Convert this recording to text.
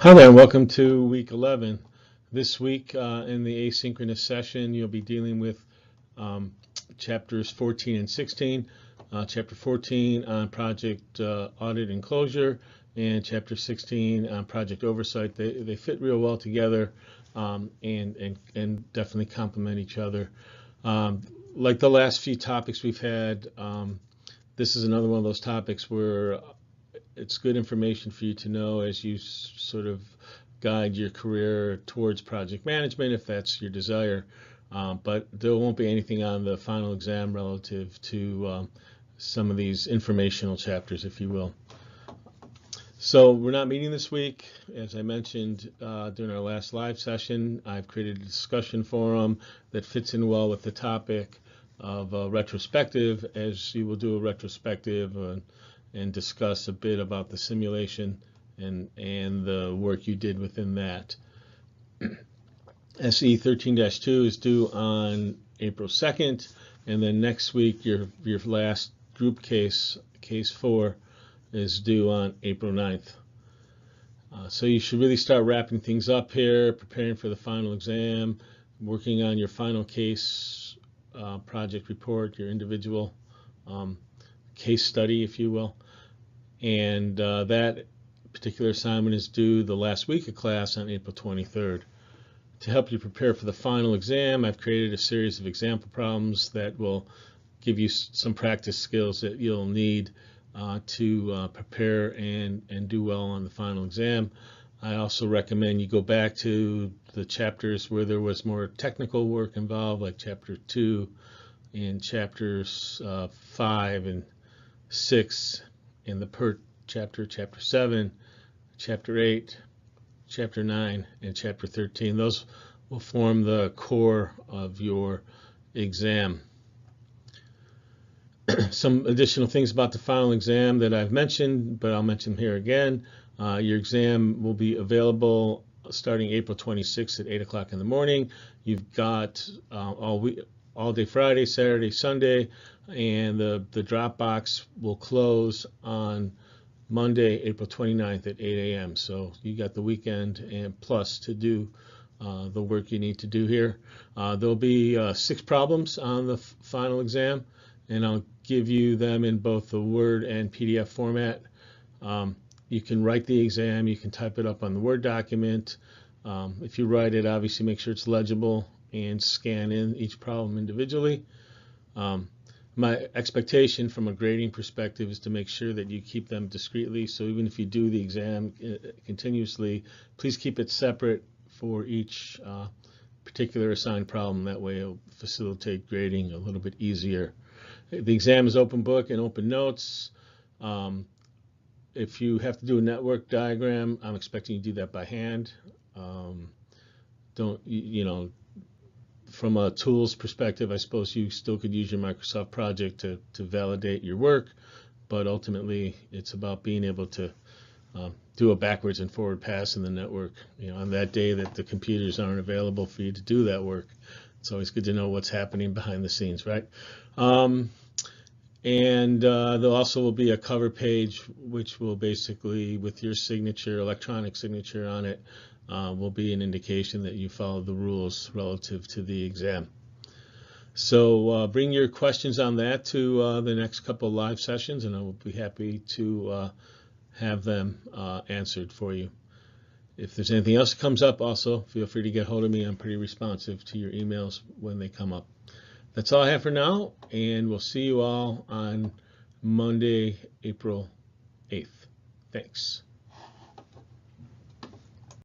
Hi there, and welcome to week 11. This week in the asynchronous session, you'll be dealing with chapters 14 and 16. Chapter 14 on project audit and closure, and chapter 16 on project oversight. They fit real well together and definitely complement each other. Like the last few topics we've had, this is another one of those topics where it's good information for you to know as you sort of guide your career towards project management, if that's your desire. But there won't be anything on the final exam relative to some of these informational chapters, if you will. So we're not meeting this week. As I mentioned during our last live session, I've created a discussion forum that fits in well with the topic of retrospective, as you will do a retrospective and discuss a bit about the simulation and the work you did within that. SE 13-2 is due on April 2nd, and then next week your last group case 4, is due on April 9th. So you should really start wrapping things up here, preparing for the final exam, working on your final case project report, your individual case study, if you will. And that particular assignment is due the last week of class on April 23rd. To help you prepare for the final exam, I've created a series of example problems that will give you some practice skills that you'll need to prepare and do well on the final exam. I also recommend you go back to the chapters where there was more technical work involved, like chapter 2 and chapters 5 and 6 in the PERT chapter, chapter 7, chapter 8, chapter 9, and chapter 13. Those will form the core of your exam. Some additional things about the final exam that I've mentioned, but I'll mention here again. Your exam will be available starting April 26th at 8 o'clock in the morning. You've got all day Friday, Saturday, Sunday, and the Dropbox will close on Monday, April 29th at 8 a.m. So you got the weekend and plus to do the work you need to do here. There'll be 6 problems on the final exam, and I'll give you them in both the Word and PDF format. You can write the exam, you can type it up on the Word document. If you write it, obviously make sure it's legible and scan in each problem individually. My expectation from a grading perspective is to make sure that you keep them discreetly. So even if you do the exam continuously, please keep it separate for each particular assigned problem. That way it'll facilitate grading a little bit easier. The exam is open book and open notes. If you have to do a network diagram, I'm expecting you to do that by hand. From a tools perspective, I suppose you still could use your Microsoft project to validate your work, but ultimately it's about being able to do a backwards and forward pass in the network. On that day that the computers aren't available for you to do that work, it's always good to know what's happening behind the scenes, right? There also will be a cover page, which will basically, with your signature, electronic signature on it, will be an indication that you followed the rules relative to the exam. So bring your questions on that to the next couple of live sessions, and I will be happy to have them answered for you. If there's anything else that comes up, also feel free to get hold of me. I'm pretty responsive to your emails when they come up. That's all I have for now, and we'll see you all on Monday, April 8th. Thanks.